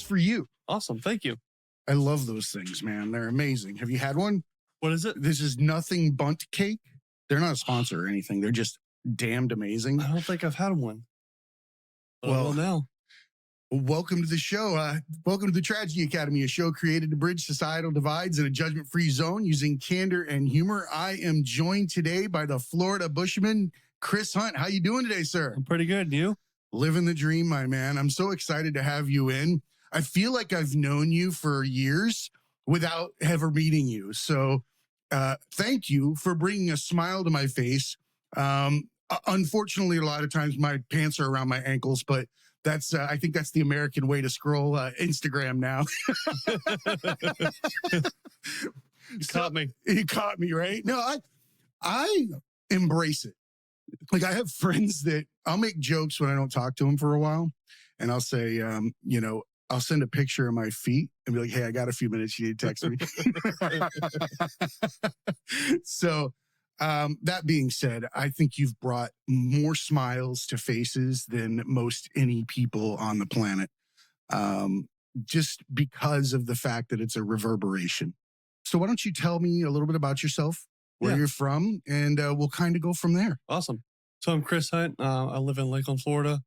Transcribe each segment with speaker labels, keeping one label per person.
Speaker 1: just for you.
Speaker 2: Awesome. Thank you.
Speaker 1: I love those things, man. They're amazing. Have you had one?
Speaker 2: What is it?
Speaker 1: This is Nothing Bunt Cake. They're not a sponsor or anything. They're just damned amazing.
Speaker 2: I don't think I've had one. Well, now.
Speaker 1: Welcome to the show. Welcome to the Tragedy Academy, a show created to bridge societal divides in a judgment-free zone using candor and humor. I am joined today by the Florida Bushman, Chris Hunt. How you doing today, sir?
Speaker 2: I'm pretty good. And you?
Speaker 1: Living the dream, my man. I'm so excited to have you in. I feel like I've known you for years without ever meeting you. So thank you for bringing a smile to my face. Unfortunately, a lot of times my pants are around my ankles, but that's I think that's the American way to scroll Instagram now.
Speaker 2: You caught me.
Speaker 1: You caught me, right? No, I embrace it. Like, I have friends that I'll make jokes when I don't talk to them for a while, and I'll say, I'll send a picture of my feet and be like, "Hey, I got a few minutes. You need to text me." So. That being said, I think you've brought more smiles to faces than most any people on the planet, just because of the fact that it's a reverberation. So why don't you tell me a little bit about yourself, where you're from, and we'll kind of go from there.
Speaker 2: Awesome. So I'm Chris Hunt. I live in Lakeland, Florida,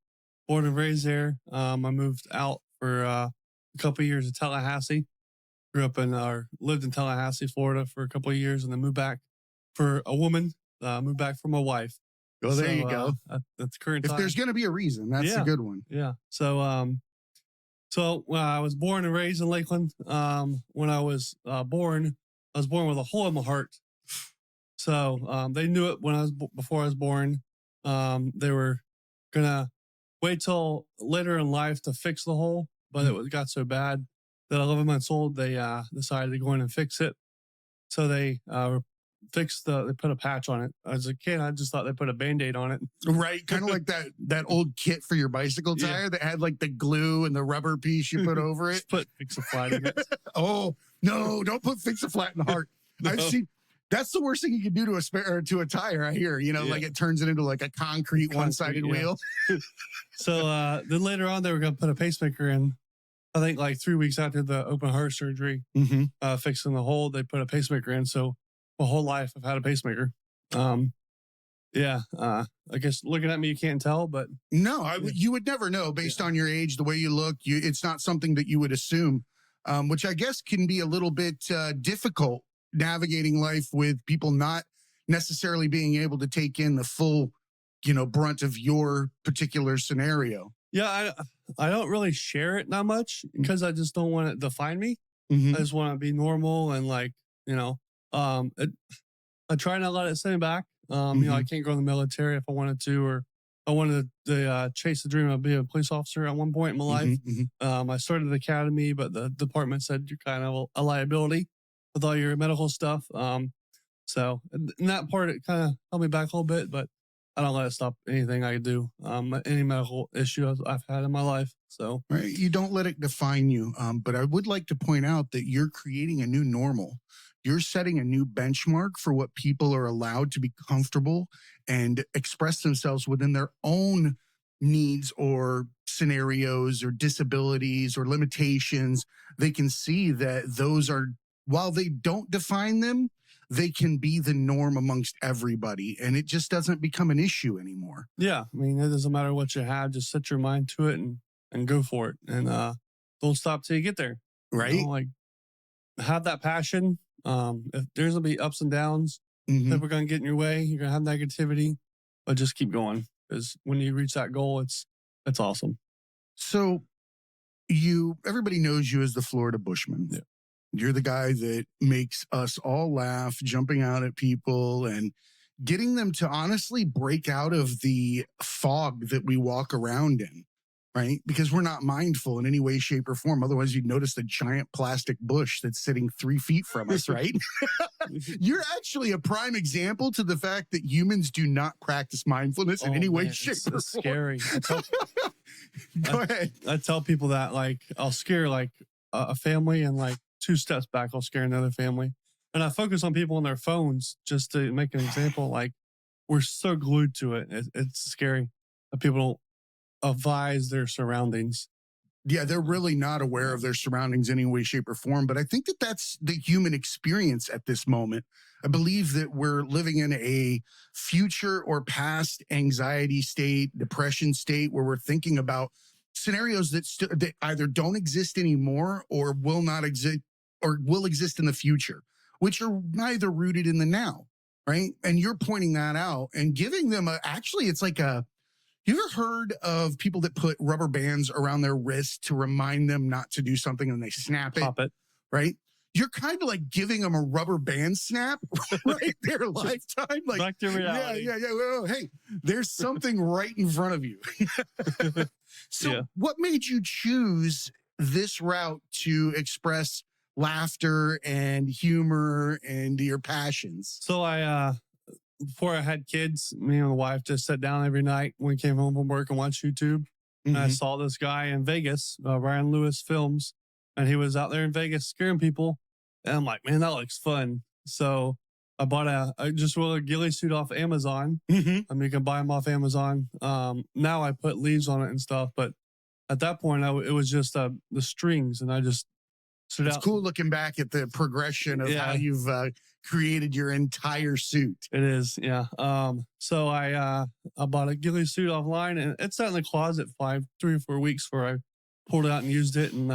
Speaker 2: born and raised there. I moved out for a couple of years in Tallahassee. Lived in Tallahassee, Florida for a couple of years, and then moved back for a woman, moved back for my wife.
Speaker 1: Well, there you go.
Speaker 2: That's current
Speaker 1: If
Speaker 2: time.
Speaker 1: there's going to be a reason, that's a good one.
Speaker 2: Yeah. So when I was born and raised in Lakeland, when I was born with a hole in my heart. So they knew it before I was born. They were gonna wait till later in life to fix the hole, but it got so bad that 11 months old, they decided to go in and fix it. So they they put a patch on it. As a kid, I just thought they put a Band-Aid on it.
Speaker 1: Right. Kind of like that old kit for your bicycle tire that had like the glue and the rubber piece you put over it.
Speaker 2: Just put Fix-A-Flat in it.
Speaker 1: Oh, no, don't put Fix-A-Flat in the heart. No. I've seen, that's the worst thing you can do to a tire, I hear, like it turns it into like a concrete one-sided wheel.
Speaker 2: So then later on, they were going to put a pacemaker in. I think like 3 weeks after the open heart surgery, fixing the hole, they put a pacemaker in. So my whole life I've had a pacemaker. I guess looking at me, you can't tell, but
Speaker 1: no, you would never know based on your age, the way you look. It's not something that you would assume, which I guess can be a little bit difficult navigating life with people not necessarily being able to take in the full, brunt of your particular scenario.
Speaker 2: Yeah, I don't really share it that much because I just don't want it to define me.
Speaker 1: Mm-hmm.
Speaker 2: I just want to be normal and I try not to let it set me back. I can't go in the military if I wanted to, or I wanted to chase the dream of being a police officer at one point in my life. I started the academy, but the department said you're kind of a liability with all your medical stuff. So in that part, it kind of held me back a little bit, but I don't let it stop anything I do, any medical issue I've had in my life. So
Speaker 1: right. You don't let it define you. But I would like to point out that you're creating a new normal. You're setting a new benchmark for what people are allowed to be comfortable and express themselves within their own needs or scenarios or disabilities or limitations. They can see that those are, while they don't define them, they can be the norm amongst everybody. And it just doesn't become an issue anymore.
Speaker 2: Yeah. I mean, it doesn't matter what you have. Just set your mind to it and go for it. And don't stop till you get there.
Speaker 1: Right.
Speaker 2: Have that passion. If there's gonna be ups and downs, people are gonna get in your way. You're gonna have negativity, but just keep going, because when you reach that goal, it's awesome.
Speaker 1: So everybody knows you as the Florida Bushman.
Speaker 2: Yeah.
Speaker 1: You're the guy that makes us all laugh, jumping out at people and getting them to honestly break out of the fog that we walk around in. Right? Because we're not mindful in any way, shape, or form. Otherwise, you'd notice the giant plastic bush that's sitting 3 feet from us, right? You're actually a prime example to the fact that humans do not practice mindfulness in any way, shape, or form.
Speaker 2: It's scary.
Speaker 1: Go ahead.
Speaker 2: I tell people that, I'll scare a family, and 2 steps back, I'll scare another family. And I focus on people on their phones just to make an example. We're so glued to it. It's scary that people don't advise their surroundings.
Speaker 1: Yeah, they're really not aware of their surroundings in any way, shape, or form. But I think that that's the human experience at this moment. I believe that we're living in a future or past anxiety state, depression state, where we're thinking about scenarios that either don't exist anymore or will not exist or will exist in the future, which are neither rooted in the now, right? And you're pointing that out and giving them actually, it's like a, you ever heard of people that put rubber bands around their wrist to remind them not to do something and they snap it,
Speaker 2: Pop it.
Speaker 1: right? You're kind of like giving them a rubber band snap, right? Their lifetime. Like,
Speaker 2: Back to reality.
Speaker 1: yeah. Well, hey, there's something right in front of you. So,
Speaker 2: Yeah.
Speaker 1: what made you choose this route to express laughter and humor and your passions?
Speaker 2: So before I had kids, me and my wife just sat down every night when we came home from work and watched YouTube. And I saw this guy in Vegas, Ryan Lewis Films, and he was out there in Vegas scaring people. And I'm like, man, that looks fun. So I bought a just a ghillie suit off Amazon. I mean, you can buy them off Amazon. Now I put leaves on it and stuff, but at that point, it was just the strings, and I just stood
Speaker 1: It's
Speaker 2: out.
Speaker 1: cool looking back at the progression of how you've created your entire suit.
Speaker 2: It is, yeah. So I bought a ghillie suit offline, and it sat in the closet 3 or 4 weeks before I pulled it out and used it. And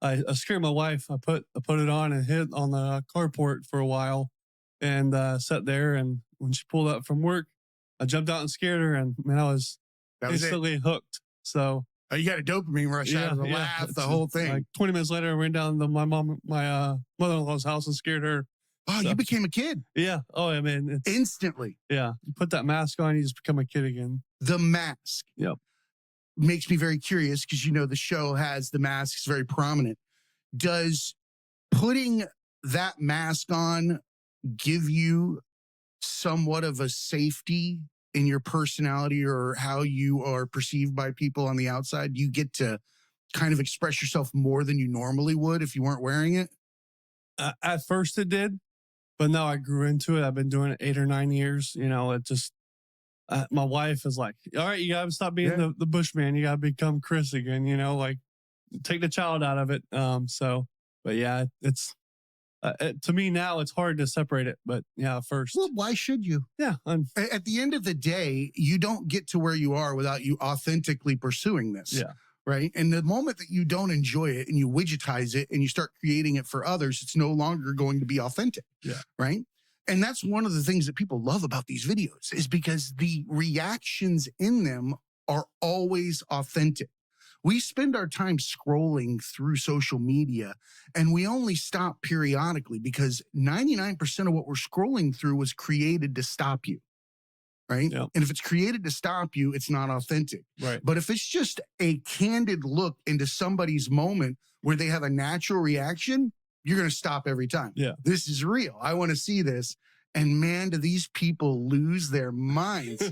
Speaker 2: I scared my wife. I put it on and hid on the carport for a while, and sat there. And when she pulled up from work, I jumped out and scared her, and man, I was instantly hooked. So
Speaker 1: you got a dopamine rush out of the laugh, the whole thing.
Speaker 2: Like 20 minutes later, I ran down to my mother-in-law's house and scared her.
Speaker 1: Oh, you became a kid.
Speaker 2: Yeah. Oh, I mean,
Speaker 1: instantly.
Speaker 2: Yeah. You put that mask on, you just become a kid again.
Speaker 1: The mask.
Speaker 2: Yep.
Speaker 1: Makes me very curious because, you know, the show has the masks very prominent. Does putting that mask on give you somewhat of a safety in your personality or how you are perceived by people on the outside? You get to kind of express yourself more than you normally would if you weren't wearing it?
Speaker 2: At first it did, but now I grew into it. I've been doing it 8 or 9 years. You know, it just, my wife is like, all right, you got to stop being the Bushman. You got to become Chris again, you know, like take the child out of it. But yeah, it's, to me now it's hard to separate it, but yeah, first.
Speaker 1: Well, why should you?
Speaker 2: Yeah.
Speaker 1: At the end of the day, you don't get to where you are without you authentically pursuing this.
Speaker 2: Yeah.
Speaker 1: Right. And the moment that you don't enjoy it and you widgetize it and you start creating it for others, it's no longer going to be authentic.
Speaker 2: Yeah.
Speaker 1: Right. And that's one of the things that people love about these videos is because the reactions in them are always authentic. We spend our time scrolling through social media and we only stop periodically because 99% of what we're scrolling through was created to stop you. Right.
Speaker 2: Yep.
Speaker 1: And if it's created to stop you, it's not authentic.
Speaker 2: Right.
Speaker 1: But if it's just a candid look into somebody's moment where they have a natural reaction, you're going to stop every time.
Speaker 2: Yeah.
Speaker 1: This is real. I want to see this. And man, do these people lose their minds.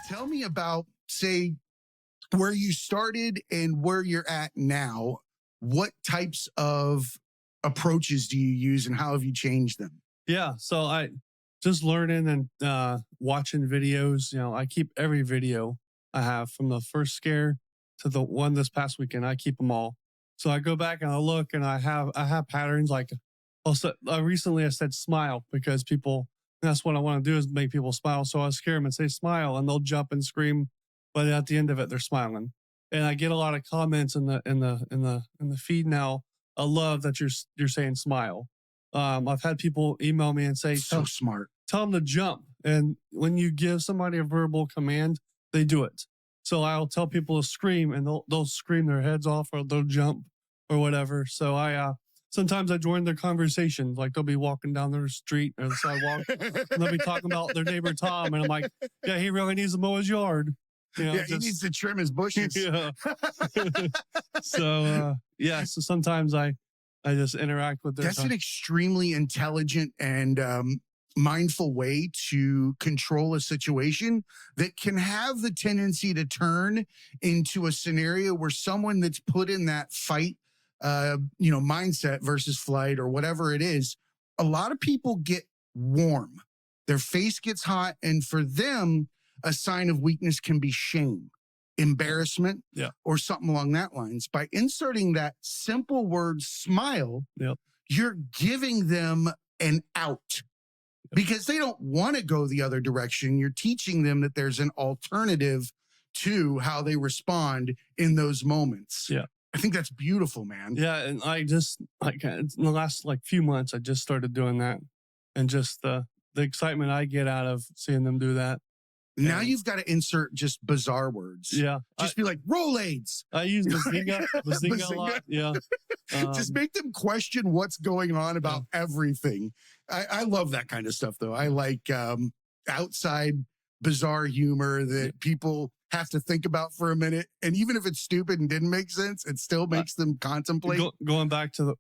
Speaker 1: Tell me about, say, where you started and where you're at now. What types of approaches do you use and how have you changed them?
Speaker 2: Yeah. So I just learning and watching videos. You know, I keep every video I have from the first scare to the one this past weekend. I keep them all. So I go back and I look and I have patterns like also recently I said smile because people, that's what I want to do is make people smile. So I scare them and say smile and they'll jump and scream, but at the end of it they're smiling. And I get a lot of comments in the feed now I love that you're saying smile. I've had people email me and say,
Speaker 1: So smart.
Speaker 2: tell them to jump. And when you give somebody a verbal command, they do it. So I'll tell people to scream, and they'll scream their heads off, or they'll jump or whatever. So sometimes I join their conversations. Like they'll be walking down their street or the sidewalk, and they'll be talking about their neighbor Tom, and I'm like, yeah, he really needs to mow his yard. You know,
Speaker 1: Yeah, he needs to trim his bushes.
Speaker 2: Yeah. So so sometimes I just interact with their.
Speaker 1: That's an extremely intelligent and mindful way to control a situation that can have the tendency to turn into a scenario where someone that's put in that fight, mindset versus flight or whatever it is, a lot of people get warm. Their face gets hot, and for them, a sign of weakness can be shame, embarrassment, or something along that lines. By inserting that simple word smile, you're giving them an out because they don't want to go the other direction. You're teaching them that there's an alternative to how they respond in those moments.
Speaker 2: Yeah.
Speaker 1: I think that's beautiful, man.
Speaker 2: Yeah. And I just, in the last few months, I just started doing that. And just the excitement I get out of seeing them do that.
Speaker 1: Now you've got to insert just bizarre words.
Speaker 2: Yeah.
Speaker 1: Just be like, Rolades.
Speaker 2: I use Bazinga a lot. Yeah.
Speaker 1: Just make them question what's going on about everything. I love that kind of stuff, though. I like outside bizarre humor that people have to think about for a minute. And even if it's stupid and didn't make sense, it still makes them contemplate.
Speaker 2: Going back to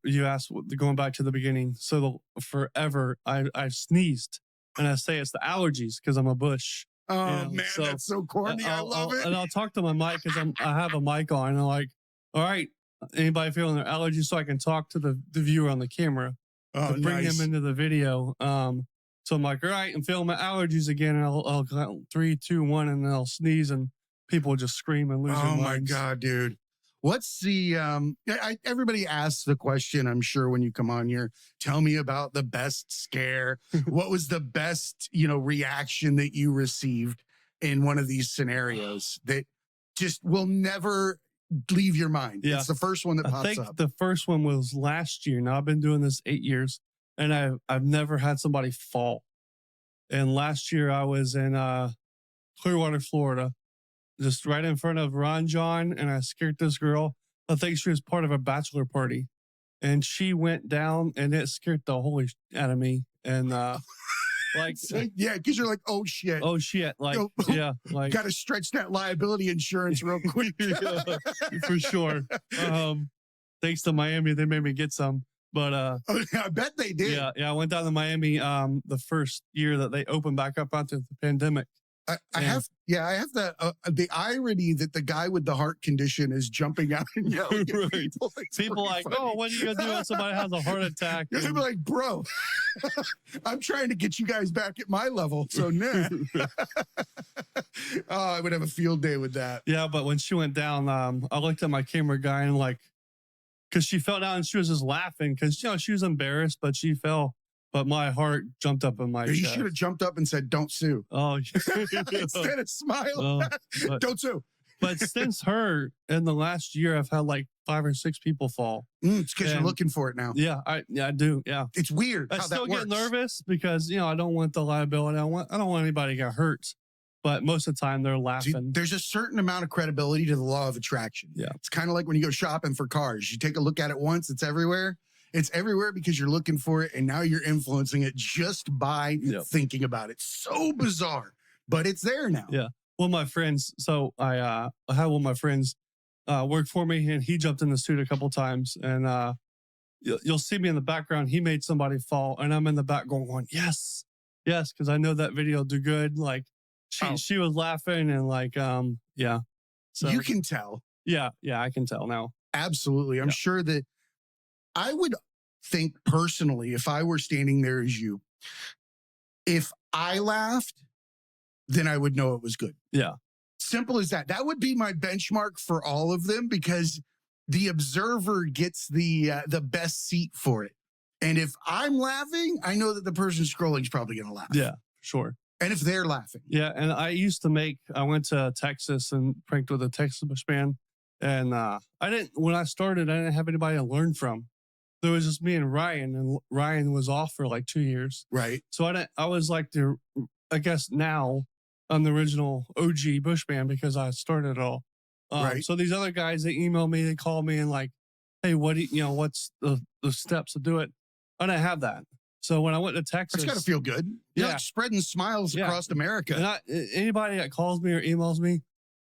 Speaker 2: going back to the beginning. So forever, I sneezed, and I say it's the allergies because I'm a Bush.
Speaker 1: Oh, man, that's so corny. I love it.
Speaker 2: And I'll talk to my mic because I have a mic on. And I'm like, all right, anybody feeling their allergies, so I can talk to the viewer on the camera to bring him into the video. So I'm like, all right, I'm feeling my allergies again. And I'll count 3, 2, 1, and then I'll sneeze, and people just scream and lose their minds.
Speaker 1: Oh, my God, dude. What's the, everybody asks the question, I'm sure, when you come on here, tell me about the best scare. What was the best, reaction that you received in one of these scenarios that just will never leave your mind?
Speaker 2: Yeah.
Speaker 1: It's the first one that pops up.
Speaker 2: I think the first one was last year. Now I've been doing this 8 years, and I've never had somebody fall. And last year I was in Clearwater, Florida, just right in front of Ron John, and I scared this girl. I think she was part of a bachelor party, and she went down, and it scared the holy out of me. And
Speaker 1: yeah, because you're like, oh shit,
Speaker 2: like
Speaker 1: got to stretch that liability insurance real quick.
Speaker 2: For sure. Thanks to Miami, they made me get some. But
Speaker 1: I bet they did.
Speaker 2: Yeah, I went down to Miami the first year that they opened back up after the pandemic.
Speaker 1: I have the irony that the guy with the heart condition is jumping out and yelling at people.
Speaker 2: People like, funny. Oh, what are you gonna do when somebody has a heart attack?
Speaker 1: You're gonna be like, bro, I'm trying to get you guys back at my level. So nah. I would have a field day with that.
Speaker 2: Yeah, but when she went down, I looked at my camera guy and because she fell down and she was just laughing because she was embarrassed, but she fell. But my heart jumped up in my chest.
Speaker 1: You should have jumped up and said, don't sue.
Speaker 2: Oh,
Speaker 1: instead of smile. Don't sue.
Speaker 2: But since her, in the last year, I've had like 5 or 6 people fall.
Speaker 1: It's because you're looking for it now.
Speaker 2: Yeah, I do. Yeah.
Speaker 1: It's weird.
Speaker 2: I still get nervous because, I don't want the liability. I don't want anybody to get hurt. But most of the time they're laughing.
Speaker 1: There's a certain amount of credibility to the law of attraction.
Speaker 2: Yeah.
Speaker 1: It's kind of like when you go shopping for cars. You take a look at it once, it's everywhere. It's everywhere because you're looking for it, and now you're influencing it just by thinking about it. So bizarre, but it's there now.
Speaker 2: Yeah. Well, my friends, so I had one of my friends work for me, and he jumped in the suit a couple times, and you'll see me in the background. He made somebody fall, and I'm in the back going, yes, because I know that video will do good. Like she was laughing and yeah. So
Speaker 1: you can tell.
Speaker 2: Yeah, I can tell now.
Speaker 1: Absolutely. I'm sure that I would think personally, if I were standing there as you, if I laughed, then I would know it was good.
Speaker 2: Yeah.
Speaker 1: Simple as that. That would be my benchmark for all of them because the observer gets the best seat for it. And if I'm laughing, I know that the person scrolling is probably going to laugh.
Speaker 2: Yeah, sure.
Speaker 1: And if they're laughing.
Speaker 2: Yeah. And I went to Texas and pranked with a Texas Bushman. And when I started, I didn't have anybody to learn from. there was just me and Ryan was off for like 2 years.
Speaker 1: Right.
Speaker 2: So I was like I guess now I'm the original OG Bushman because I started it all.
Speaker 1: Right.
Speaker 2: So these other guys, they email me, they call me and like, hey, what's the steps to do it? I didn't have that. So when I went to Texas,
Speaker 1: It's got to feel good. You're like spreading smiles across America.
Speaker 2: And anybody that calls me or emails me,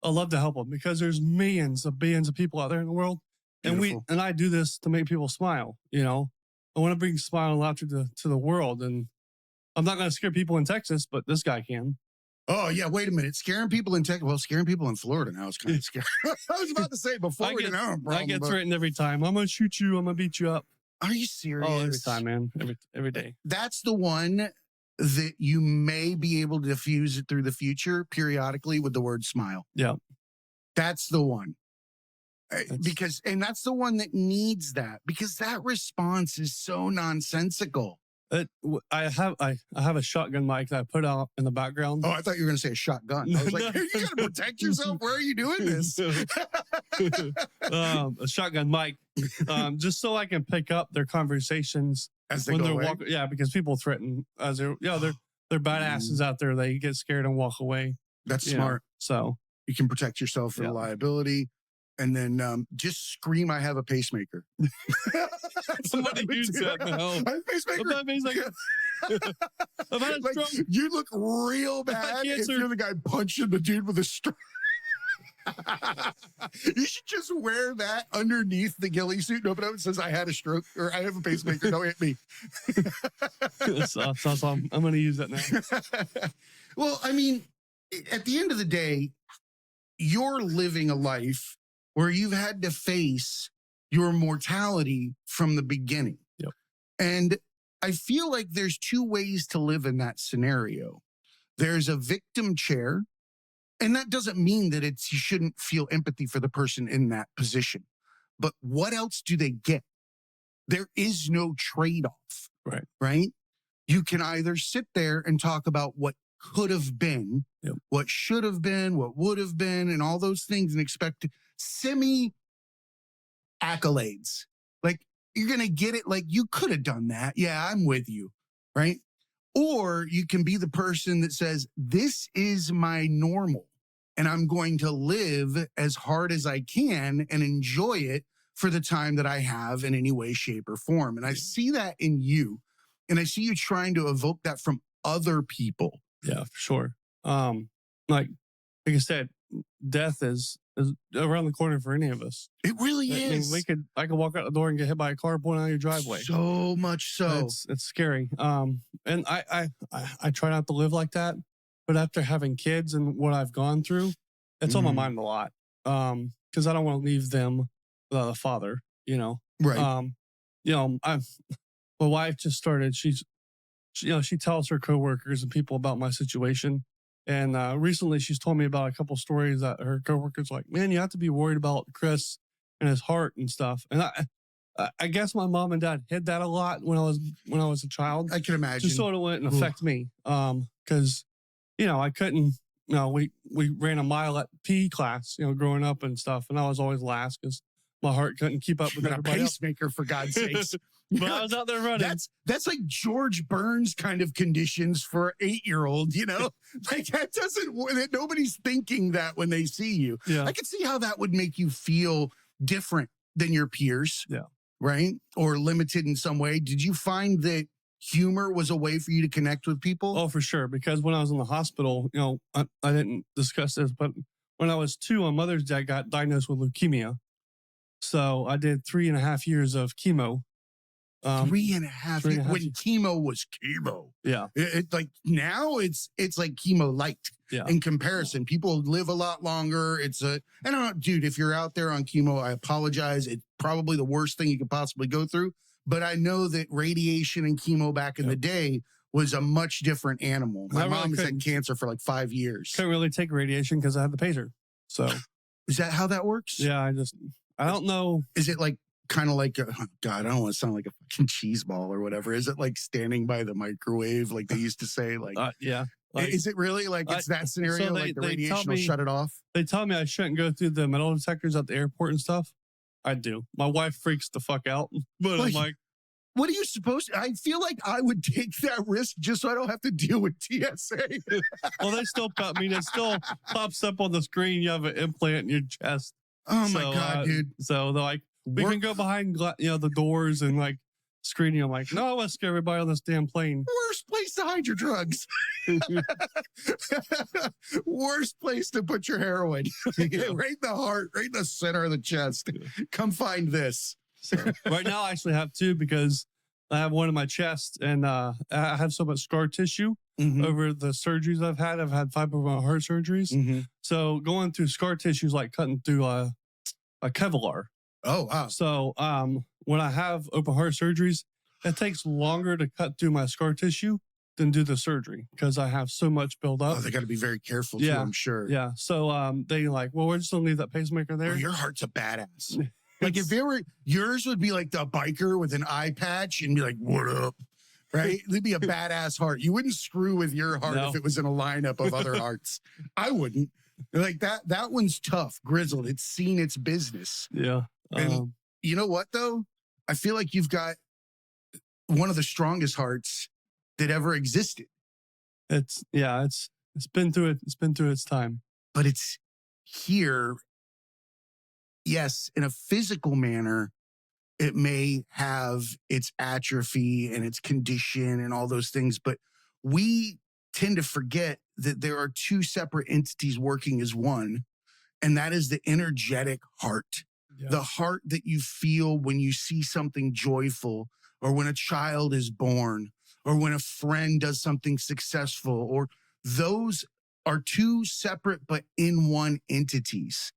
Speaker 2: I love to help them because there's billions of people out there in the world.
Speaker 1: Beautiful.
Speaker 2: And I do this to make people smile. I want to bring smile and laughter to the world. And I'm not going to scare people in Texas, but this guy can.
Speaker 1: Oh, yeah. Wait a minute. Scaring people in Texas. Well, scaring people in Florida now is kind of scary. I was about to say before we didn't have a problem.
Speaker 2: I get threatened every time. I'm going to shoot you. I'm going to beat you up.
Speaker 1: Are you serious?
Speaker 2: Oh, every time, man. Every day.
Speaker 1: That's the one that you may be able to diffuse it through the future periodically with the word smile.
Speaker 2: Yeah.
Speaker 1: That's the one. And that's the one that needs that because that response is so nonsensical.
Speaker 2: I have a shotgun mic that I put out in the background.
Speaker 1: Oh, I thought you were going to say a shotgun. I was like, you got to protect yourself. Where are you doing this?
Speaker 2: A shotgun mic, just so I can pick up their conversations
Speaker 1: as they go away.
Speaker 2: walking. Yeah, because people threaten as they're badasses out there. They get scared and walk away.
Speaker 1: That's smart.
Speaker 2: So
Speaker 1: you can protect yourself from liability. And then just scream, I have a pacemaker.
Speaker 2: Somebody used that now.
Speaker 1: I have a pacemaker. Like, you look real bad if you're the guy punching the dude with a stroke. You should just wear that underneath the ghillie suit. No, but it says I had a stroke or I have a pacemaker. Don't hit me.
Speaker 2: That's awesome. I'm going to use that now.
Speaker 1: Well, I mean, at the end of the day, you're living a life where you've had to face your mortality from the beginning.
Speaker 2: Yep.
Speaker 1: And I feel like there's two ways to live in that scenario. There's a victim chair, and that doesn't mean that you shouldn't feel empathy for the person in that position. But what else do they get? There is no trade-off. Right? You can either sit there and talk about what could have been, what should have been, what would have been, and all those things and expect semi-accolades. Like, you're going to get it like, you could have done that. Yeah, I'm with you, right? Or you can be the person that says, this is my normal, and I'm going to live as hard as I can and enjoy it for the time that I have in any way, shape, or form. And I see that in you, and I see you trying to evoke that from other people.
Speaker 2: Yeah, for sure. Like I said, death is around the corner for any of us.
Speaker 1: It really is.
Speaker 2: I could walk out the door and get hit by a car pulling out your driveway.
Speaker 1: So much so.
Speaker 2: It's scary. And I try not to live like that, but after having kids and what I've gone through, it's on my mind a lot. Because I don't want to leave them without a father,
Speaker 1: Right.
Speaker 2: My wife just started, she tells her coworkers and people about my situation. And recently she's told me about a couple stories that her coworkers like, man, you have to be worried about Chris and his heart and stuff. And I guess my mom and dad hid that a lot when I was a child.
Speaker 1: I can imagine.
Speaker 2: Just so it wouldn't affect me. Cause I couldn't, we ran a mile at PE class, growing up and stuff. And I was always last because my heart couldn't keep up with everybody else.
Speaker 1: Pacemaker, for God's sakes.
Speaker 2: But I was out there running.
Speaker 1: That's like George Burns kind of conditions for an 8-year-old, Like that nobody's thinking that when they see you.
Speaker 2: Yeah.
Speaker 1: I could see how that would make you feel different than your peers.
Speaker 2: Yeah.
Speaker 1: Right? Or limited in some way. Did you find that humor was a way for you to connect with people?
Speaker 2: Oh, for sure. Because when I was in the hospital, I didn't discuss this, but when I was 2, my mother's dad got diagnosed with leukemia. So I did 3.5 years of chemo.
Speaker 1: 3.5 years when chemo was chemo.
Speaker 2: Yeah.
Speaker 1: It like now it's like chemo light in comparison. People live a lot longer. I don't know, dude, if you're out there on chemo, I apologize. It's probably the worst thing you could possibly go through. But I know that radiation and chemo back in the day was a much different animal. My mom has had cancer for like 5 years.
Speaker 2: Couldn't really take radiation because I had the pacer. So
Speaker 1: is that how that works?
Speaker 2: Yeah, I don't know.
Speaker 1: Is it like kind of like, God, I don't want to sound like a fucking cheese ball or whatever. Is it like standing by the microwave like they used to say? Like,
Speaker 2: yeah.
Speaker 1: Is it really like it's that scenario? So like the radiation will shut it off?
Speaker 2: They tell me I shouldn't go through the metal detectors at the airport and stuff. I do. My wife freaks the fuck out. But I'm like,
Speaker 1: what are you supposed to? I feel like I would take that risk just so I don't have to deal with TSA.
Speaker 2: Well, they still, I mean, it still pops up on the screen. You have an implant in your chest.
Speaker 1: Oh my God, dude.
Speaker 2: So they're like, we can go behind, the doors and like screening. I'm like, no, let's get everybody on this damn plane.
Speaker 1: Worst place to hide your drugs. Worst place to put your heroin. Right in the heart, right in the center of the chest. Come find this.
Speaker 2: So right now I actually have two because I have one in my chest and I have so much scar tissue over the surgeries I've had. I've had 5 of my heart surgeries. So going through scar tissue is like cutting through a Kevlar.
Speaker 1: Oh, wow.
Speaker 2: So when I have open heart surgeries, it takes longer to cut through my scar tissue than do the surgery because I have so much build up.
Speaker 1: Oh, they got to be very careful too, I'm sure.
Speaker 2: Yeah. So they like, well, we're just gonna leave that pacemaker there.
Speaker 1: Oh, your heart's a badass. Like if it were, yours would be like the biker with an eye patch and be like, what up? Right? It'd be a badass heart. You wouldn't screw with your heart if it was in a lineup of other hearts. I wouldn't. Like that one's tough, grizzled. It's seen its business.
Speaker 2: Yeah.
Speaker 1: And you know what though? I feel like you've got one of the strongest hearts that ever existed.
Speaker 2: It's been through it. It's been through its time.
Speaker 1: But it's here. Yes, in a physical manner, it may have its atrophy and its condition and all those things, but we tend to forget that there are two separate entities working as one, and that is the energetic heart. Yeah. The heart that you feel when you see something joyful, or when a child is born, or when a friend does something successful, or those are two separate but in one entities.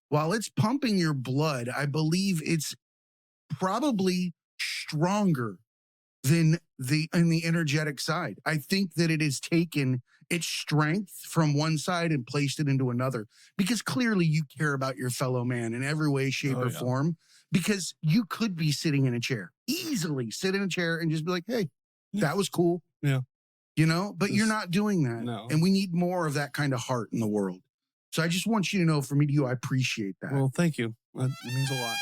Speaker 1: While it's pumping your blood, I believe it's probably stronger than the energetic side. I think that it has taken its strength from one side and placed it into another, because clearly you care about your fellow man in every way, shape, or form, because you could be sitting in a chair, easily sit in a chair and just be like, hey, that was cool.
Speaker 2: Yeah.
Speaker 1: You know, but you're not doing that.
Speaker 2: No.
Speaker 1: And we need more of that kind of heart in the world. So I just want you to know, from me to you, I appreciate that.
Speaker 2: Well, thank you. That means a lot.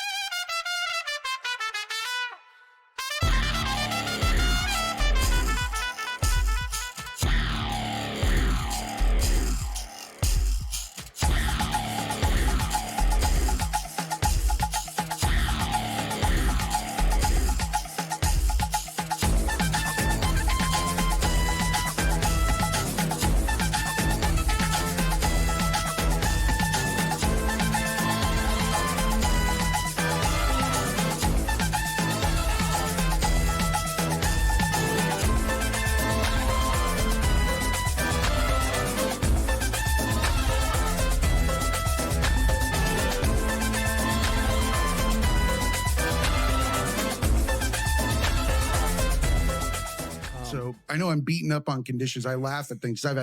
Speaker 1: So I know I'm beating up on conditions. I laugh at things. I've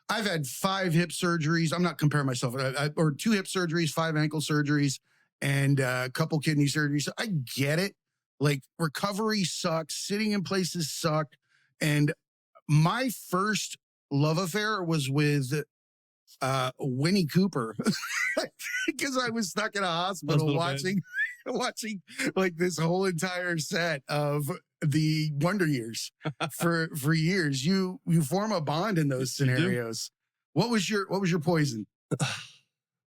Speaker 1: had 5 hip surgeries. I'm not comparing myself, or 2 hip surgeries, 5 ankle surgeries, and a couple kidney surgeries. So I get it. Like, recovery sucks. Sitting in places suck. And my first love affair was with Winnie Cooper, because I was stuck in a hospital watching like this whole entire set of the Wonder Years for years. You form a bond in those scenarios. What was your poison?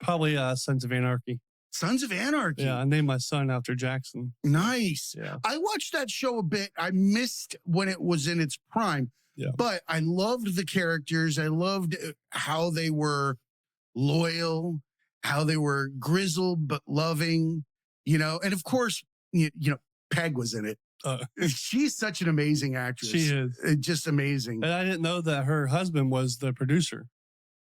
Speaker 2: Probably Sons of Anarchy.
Speaker 1: Sons of Anarchy.
Speaker 2: Yeah, I named my son after Jackson.
Speaker 1: Nice.
Speaker 2: Yeah.
Speaker 1: I watched that show a bit. I missed when it was in its prime.
Speaker 2: Yeah.
Speaker 1: But I loved the characters. I loved how they were loyal, how they were grizzled but loving, you know. And of course, you know, Peg was in it. She's such an amazing actress.
Speaker 2: She is.
Speaker 1: Just amazing.
Speaker 2: And I didn't know that her husband was the producer.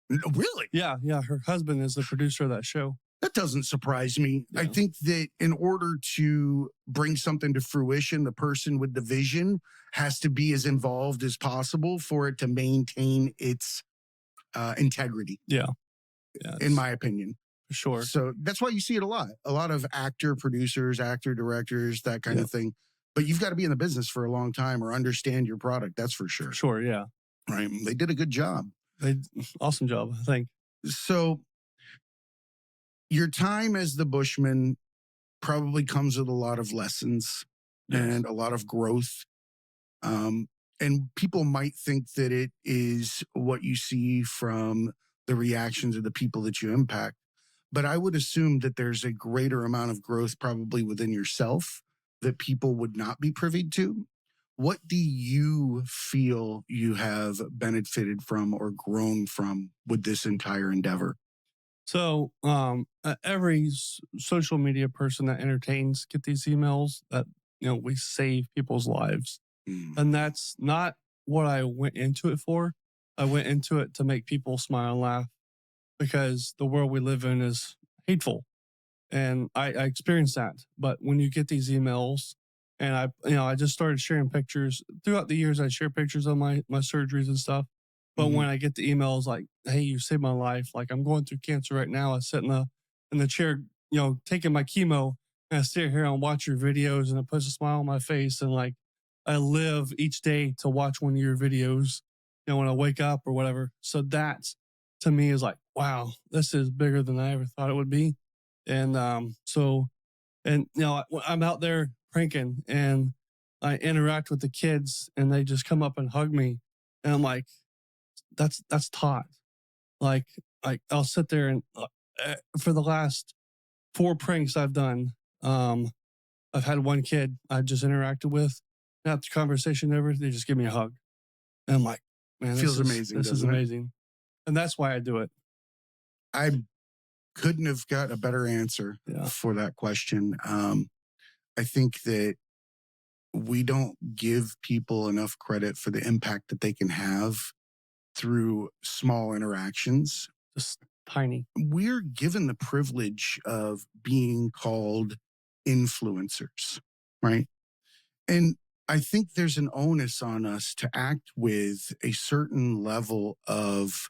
Speaker 1: Really?
Speaker 2: Yeah. Her husband is the producer of that show.
Speaker 1: That doesn't surprise me.
Speaker 2: Yeah.
Speaker 1: I think that in order to bring something to fruition, the person with the vision has to be as involved as possible for it to maintain its integrity.
Speaker 2: Yeah.
Speaker 1: In my opinion.
Speaker 2: For sure.
Speaker 1: So that's why you see it a lot of actor producers, actor directors, that kind of thing. But you've got to be in the business for a long time or understand your product. That's for sure.
Speaker 2: Sure. Yeah.
Speaker 1: Right. They did a good job.
Speaker 2: Awesome job, I think.
Speaker 1: So your time as the Bushman probably comes with a lot of lessons.
Speaker 2: Yes.
Speaker 1: and a lot of growth. Um, and people might think that it is what you see from the reactions of the people that you impact. But I would assume that there's a greater amount of growth probably within yourself that people would not be privy to. What do you feel you have benefited from or grown from with this entire endeavor?
Speaker 2: So, every social media person that entertains get these emails that, we save people's lives.
Speaker 1: Mm.
Speaker 2: And that's not what I went into it for. I went into it to make people smile and laugh because the world we live in is hateful. And I experienced that. But when you get these emails, and I just started sharing pictures throughout the years. I share pictures of my surgeries and stuff. But
Speaker 1: Mhm.
Speaker 2: when I get the emails like, "Hey, you saved my life," like I'm going through cancer right now. I sit in the chair, taking my chemo, and I sit here and watch your videos, and it puts a smile on my face. And like, I live each day to watch one of your videos, when I wake up or whatever. So that to me is like, wow, this is bigger than I ever thought it would be. And I'm out there pranking and I interact with the kids and they just come up and hug me. And I'm like, that's taught. Like, I'll sit there and for the last 4 pranks I've done, I've had one kid I just interacted with. After conversation over, they just give me a hug. And I'm like, man,
Speaker 1: Feels amazing,
Speaker 2: this is
Speaker 1: doesn't it?
Speaker 2: amazing. And that's why I do it.
Speaker 1: I couldn't have got a better answer
Speaker 2: Yeah.
Speaker 1: for that question. I think that we don't give people enough credit for the impact that they can have through small interactions.
Speaker 2: Just tiny.
Speaker 1: We're given the privilege of being called influencers, right? And I think there's an onus on us to act with a certain level of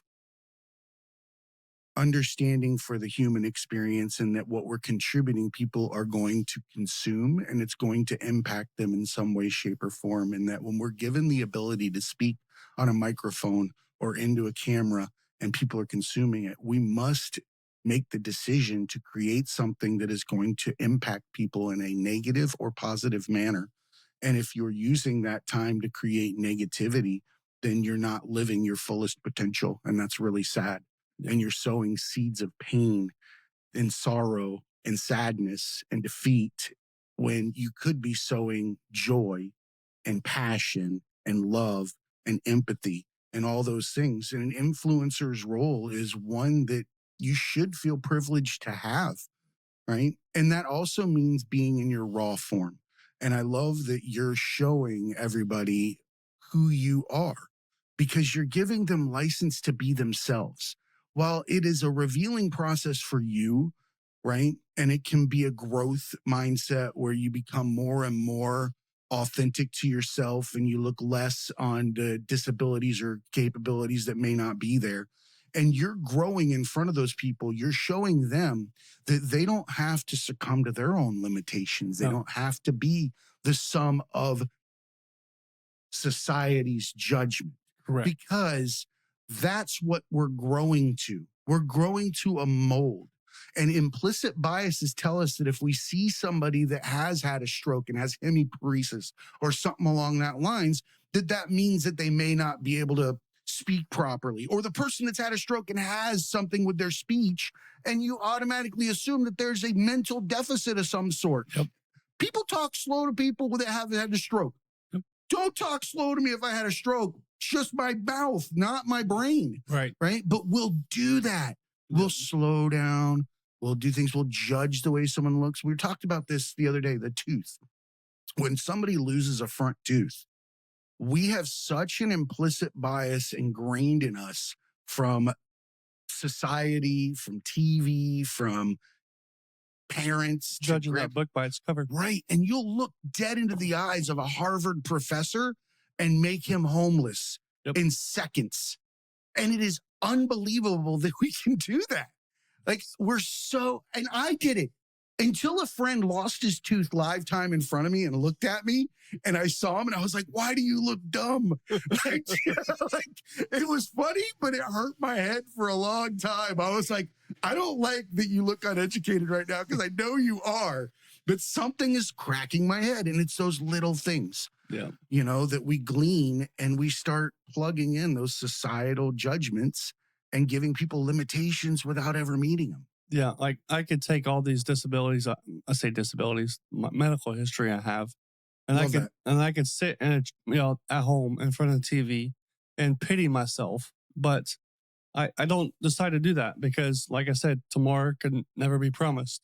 Speaker 1: understanding for the human experience, and that what we're contributing people are going to consume and it's going to impact them in some way, shape, or form. And that when we're given the ability to speak on a microphone or into a camera and people are consuming it, we must make the decision to create something that is going to impact people in a negative or positive manner. And if you're using that time to create negativity, then you're not living your fullest potential. And that's really sad.
Speaker 2: Yeah.
Speaker 1: And you're sowing seeds of pain and sorrow and sadness and defeat when you could be sowing joy and passion and love and empathy and all those things. And an influencer's role is one that you should feel privileged to have, right? And that also means being in your raw form. And I love that you're showing everybody who you are because you're giving them license to be themselves. While it is a revealing process for you, right? And it can be a growth mindset where you become more and more authentic to yourself and you look less on the disabilities or capabilities that may not be there. And you're growing in front of those people. You're showing them that they don't have to succumb to their own limitations. They
Speaker 2: No.
Speaker 1: don't have to be the sum of society's judgment.
Speaker 2: Correct.
Speaker 1: Because that's what we're growing to. We're growing to a mold. And implicit biases tell us that if we see somebody that has had a stroke and has hemiparesis or something along that lines, that means that they may not be able to speak properly, or the person that's had a stroke and has something with their speech, and you automatically assume that there's a mental deficit of some sort.
Speaker 2: Yep.
Speaker 1: People talk slow to people that have had a stroke.
Speaker 2: Yep.
Speaker 1: Don't talk slow to me if I had a stroke. It's just my mouth, not my brain.
Speaker 2: Right.
Speaker 1: Right. But we'll do that. We'll slow down. We'll do things. We'll judge the way someone looks. We talked about this the other day, the tooth. When somebody loses a front tooth, we have such an implicit bias ingrained in us from society, from TV, from parents,
Speaker 2: Judging that book by its cover.
Speaker 1: right. And you'll look dead into the eyes of a Harvard professor and make him homeless in seconds. And it is unbelievable that we can do that. Like and I did it until a friend lost his tooth live time in front of me and looked at me and I saw him and I was like, why do you look dumb? Like, it was funny, but it hurt my head for a long time. I was like, I don't like that you look uneducated right now because I know you are. but something is cracking my head. And it's those little things,
Speaker 2: Yeah.
Speaker 1: that we glean and we start plugging in those societal judgments and giving people limitations without ever meeting them.
Speaker 2: Yeah. Like I could take all these disabilities, I say disabilities, my medical history I have, and
Speaker 1: Love that.
Speaker 2: I could sit and, at home in front of the TV and pity myself. But I don't decide to do that because, like I said, tomorrow can never be promised.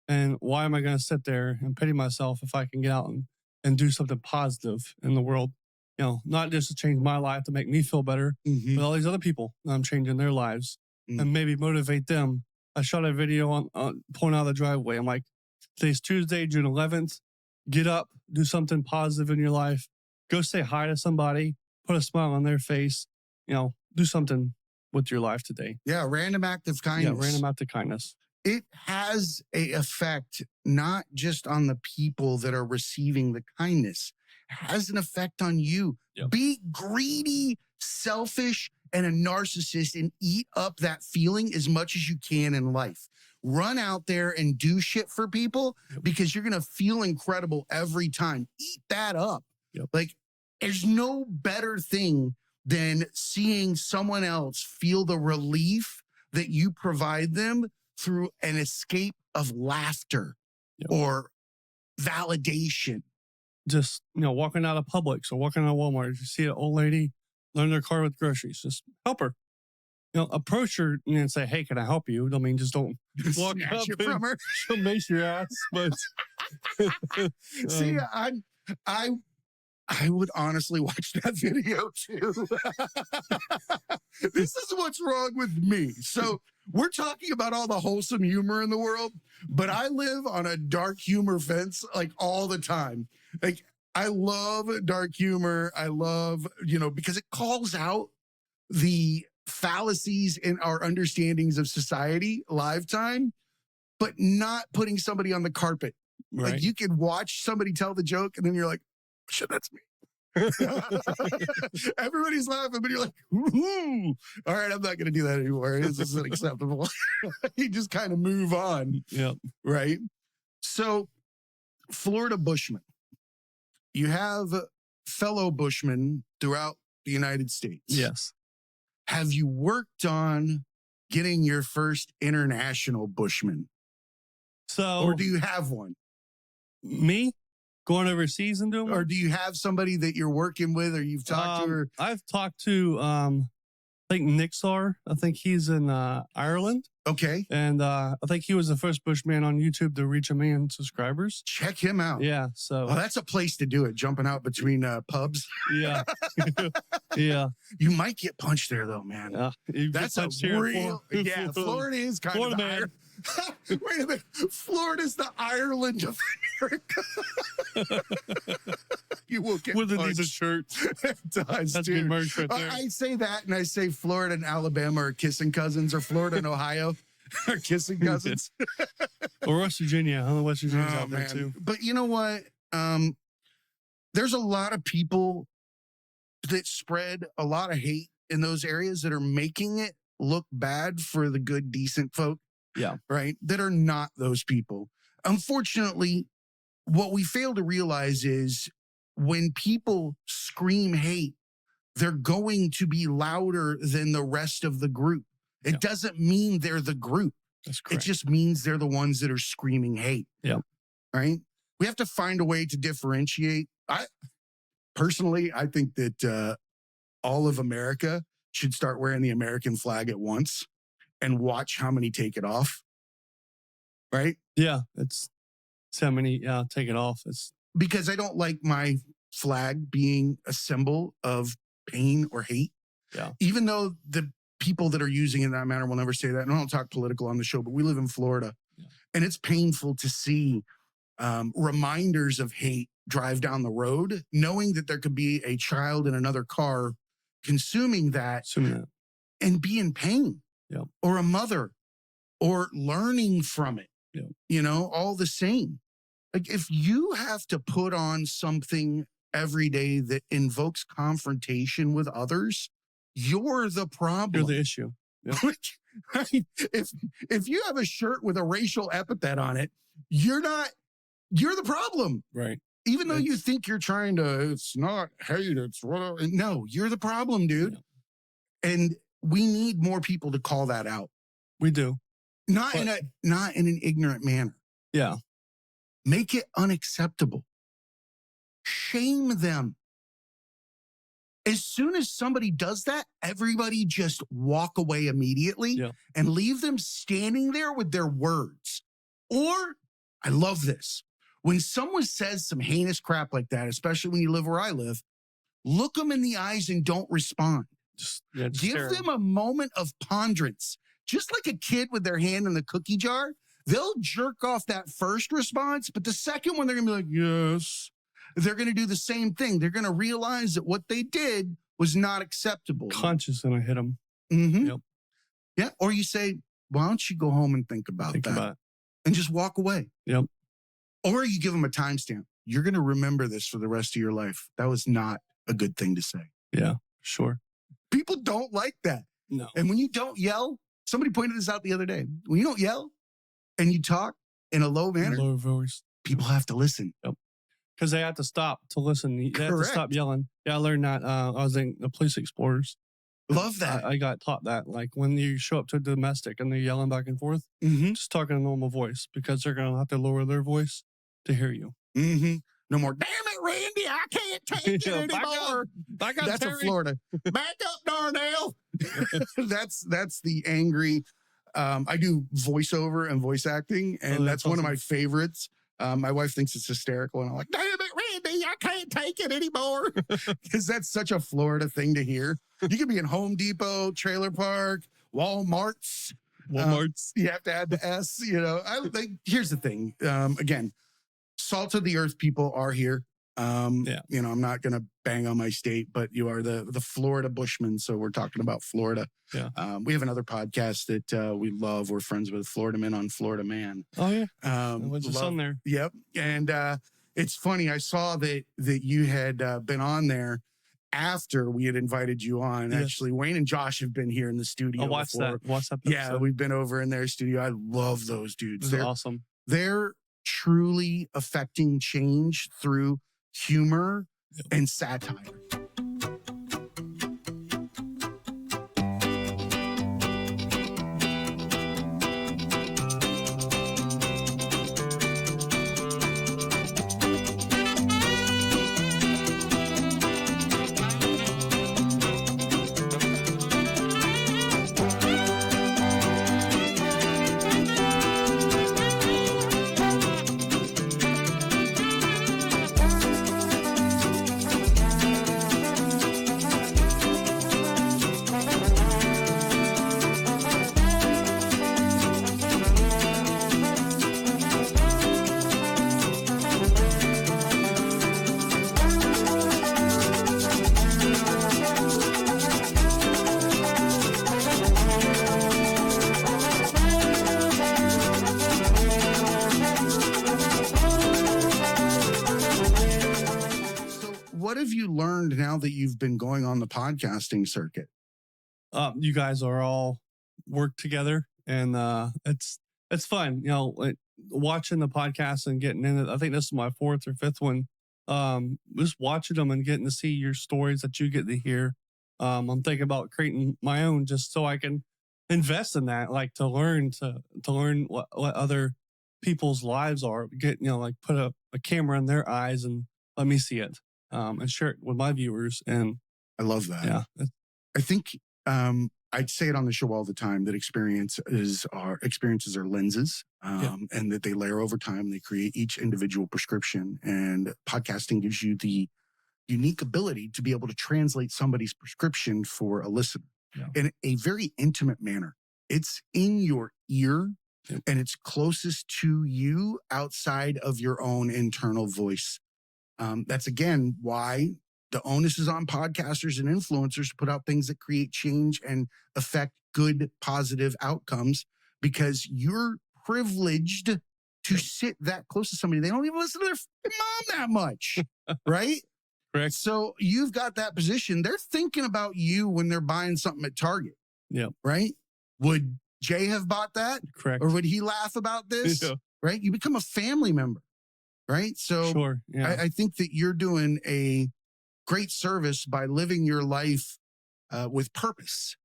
Speaker 2: And why am I going to sit there and pity myself if I can get out and do something positive in the world? Not just to change my life to make me feel better, but all these other people I'm changing their lives and maybe motivate them. I shot a video on pulling out of the driveway. I'm like, today's Tuesday, June 11th. Get up, do something positive in your life. Go say hi to somebody, put a smile on their face. Do something with your life today.
Speaker 1: Yeah, random act of kindness.
Speaker 2: Yeah, random act of kindness.
Speaker 1: It has a effect not just on the people that are receiving the kindness. It has an effect on you.
Speaker 2: Yep.
Speaker 1: Be greedy, selfish, and a narcissist and eat up that feeling as much as you can in life. Run out there and do shit for people because you're going to feel incredible every time. Eat that up.
Speaker 2: Yep.
Speaker 1: Like, there's no better thing than seeing someone else feel the relief that you provide them through an escape of laughter or validation.
Speaker 2: Just, walking out of Publix or walking out of Walmart, if you see an old lady loading their car with groceries, just help her. Approach her and say, hey, can I help you? I mean, just don't walk
Speaker 1: Snatch
Speaker 2: up
Speaker 1: it from her.
Speaker 2: She'll mace your ass. But
Speaker 1: see, I would honestly watch that video too. This is what's wrong with me. So we're talking about all the wholesome humor in the world, but I live on a dark humor fence like all the time. Like I love dark humor. I love, because it calls out the fallacies in our understandings of society live time, but not putting somebody on the carpet.
Speaker 2: Right.
Speaker 1: Like you can watch somebody tell the joke and then you're like, shit, that's me. Everybody's laughing, but you're like, ooh. All right, I'm not going to do that anymore. This isn't acceptable. You just kind of move on.
Speaker 2: Yeah.
Speaker 1: Right. So, Florida Bushman, you have fellow Bushmen throughout the United States.
Speaker 2: Yes.
Speaker 1: Have you worked on getting your first international Bushman?
Speaker 2: So,
Speaker 1: or do you have one?
Speaker 2: Me? Going overseas and doing
Speaker 1: Or
Speaker 2: work?
Speaker 1: do you have somebody that you're working with or you've talked to? Or
Speaker 2: I've talked to, I think Nixar. I think he's in Ireland.
Speaker 1: okay,
Speaker 2: And I think he was the first Bushman on YouTube to reach 1 million subscribers.
Speaker 1: check him out.
Speaker 2: Yeah. So,
Speaker 1: Well, that's a place to do it. Jumping out between pubs.
Speaker 2: yeah. Yeah.
Speaker 1: You might get punched there though, man.
Speaker 2: Yeah. You get
Speaker 1: That's a
Speaker 2: touched here in
Speaker 1: real. Yeah, Florida is kind
Speaker 2: Florida
Speaker 1: of the
Speaker 2: man.
Speaker 1: Wait a minute. Florida's the Ireland of America. You will get
Speaker 2: With a
Speaker 1: punched.
Speaker 2: decent shirt.
Speaker 1: It does,
Speaker 2: That's
Speaker 1: dude.
Speaker 2: good merch right there.
Speaker 1: I say that and I say Florida and Alabama are kissing cousins, or Florida and Ohio are kissing cousins.
Speaker 2: Or West Virginia. I don't know West Virginia's
Speaker 1: Oh,
Speaker 2: out there
Speaker 1: man.
Speaker 2: too.
Speaker 1: But you know what? There's a lot of people that spread a lot of hate in those areas that are making it look bad for the good, decent folk.
Speaker 2: Yeah.
Speaker 1: Right. That are not those people. Unfortunately, what we fail to realize is when people scream hate, they're going to be louder than the rest of the group. It doesn't mean they're the group.
Speaker 2: That's
Speaker 1: It
Speaker 2: correct.
Speaker 1: just means they're the ones that are screaming hate.
Speaker 2: Yeah.
Speaker 1: Right. We have to find a way to differentiate. I think that all of America should start wearing the American flag at once and watch how many take it off. Right.
Speaker 2: Yeah. It's how many take it off. It's
Speaker 1: Because I don't like my flag being a symbol of pain or hate.
Speaker 2: Yeah.
Speaker 1: Even though the people that are using it in that manner will never say that. And I don't talk political on the show, but we live in Florida.
Speaker 2: Yeah.
Speaker 1: And it's painful to see reminders of hate drive down the road, knowing that there could be a child in another car consuming that
Speaker 2: assuming that.
Speaker 1: and be in pain.
Speaker 2: Yeah.
Speaker 1: Or a mother or learning from it.
Speaker 2: Yeah.
Speaker 1: All the same. Like if you have to put on something every day that invokes confrontation with others, you're the problem.
Speaker 2: You're the issue. Yeah.
Speaker 1: If you have a shirt with a racial epithet on it, you're not you're the problem.
Speaker 2: Right.
Speaker 1: Even though you think you're trying to, it's not hate, it's what, no, you're the problem, dude. Yeah. And we need more people to call that out.
Speaker 2: We do.
Speaker 1: Not in an ignorant manner.
Speaker 2: Yeah.
Speaker 1: Make it unacceptable. Shame them. As soon as somebody does that, everybody just walk away immediately and leave them standing there with their words. Or, I love this. When someone says some heinous crap like that, especially when you live where I live, look them in the eyes and don't respond.
Speaker 2: Just
Speaker 1: give them a moment of ponderance. Just like a kid with their hand in the cookie jar, they'll jerk off that first response, but the second one, they're going to be like, yes. They're going to do the same thing. They're going to realize that what they did was not acceptable.
Speaker 2: Conscious, and I hit them.
Speaker 1: Mm-hmm. Yep. Yeah. Or you say, why don't you go home and think about that and just walk away.
Speaker 2: Yep.
Speaker 1: Or you give them a timestamp. You're going to remember this for the rest of your life. That was not a good thing to say.
Speaker 2: Yeah, sure.
Speaker 1: People don't like that.
Speaker 2: No.
Speaker 1: And when you don't yell, somebody pointed this out the other day. When you don't yell and you talk in a low manner,
Speaker 2: low voice,
Speaker 1: people have to listen.
Speaker 2: Yep. Because they have to stop to listen. They have to stop yelling. Yeah, I learned that. I was in the Police Explorers.
Speaker 1: Love that.
Speaker 2: I got taught that. Like when you show up to a domestic and they're yelling back and forth, just talk in a normal voice because they're going to have to lower their voice to hear you.
Speaker 1: Mm-hmm. No more, damn it, Randy, I can't take it anymore.
Speaker 2: Back up,
Speaker 1: that's
Speaker 2: Terry.
Speaker 1: in Florida. Back up, Darnell. That's the angry. I do voiceover and voice acting, and that's awesome. One of my favorites. My wife thinks it's hysterical, and I'm like, damn it, Randy, I can't take it anymore. Because that's such a Florida thing to hear. You could be in Home Depot, trailer park, Walmart's. You have to add the S, you know. Here's the thing. Again, salt of the earth people are here. You know, I'm not going to bang on my state, but you are the Florida Bushman. So we're talking about Florida.
Speaker 2: Yeah.
Speaker 1: We have another podcast that we love. We're friends with Florida Man on Florida Man.
Speaker 2: Oh yeah. What's the son there?
Speaker 1: Yep. And it's funny. I saw that you had been on there after we had invited you on. Yes. Actually, Wayne and Josh have been here in the studio.
Speaker 2: Oh, watch that. Watch that.
Speaker 1: Yeah, we've been over in their studio. I love those dudes.
Speaker 2: They're awesome.
Speaker 1: They're truly affecting change through humor and satire. What have you learned now that you've been going on the podcasting circuit?
Speaker 2: You guys are all work together, and it's fun. You know, watching the podcast and getting in it. I think this is my fourth or fifth one. Just watching them and getting to see your stories that you get to hear. I'm thinking about creating my own just so I can invest in that, like to learn what other people's lives are. Get, you know, like put a camera in their eyes and let me see it. And share it with my viewers. And
Speaker 1: I love that.
Speaker 2: Yeah.
Speaker 1: I think I'd say it on the show all the time that experiences are lenses, and that they layer over time. They create each individual prescription, and podcasting gives you the unique ability to be able to translate somebody's prescription for a listener in a very intimate manner. It's in your ear, and it's closest to you outside of your own internal voice. That's again why the onus is on podcasters and influencers to put out things that create change and affect good, positive outcomes, because you're privileged to sit that close to somebody. They don't even listen to their mom that much, right?
Speaker 2: Correct.
Speaker 1: So you've got that position. They're thinking about you when they're buying something at Target.
Speaker 2: Yeah.
Speaker 1: Right? Would Jay have bought that?
Speaker 2: Correct.
Speaker 1: Or would he laugh about this?
Speaker 2: Yeah.
Speaker 1: Right? You become a family member. right? So
Speaker 2: Sure. Yeah.
Speaker 1: I think that you're doing a great service by living your life with purpose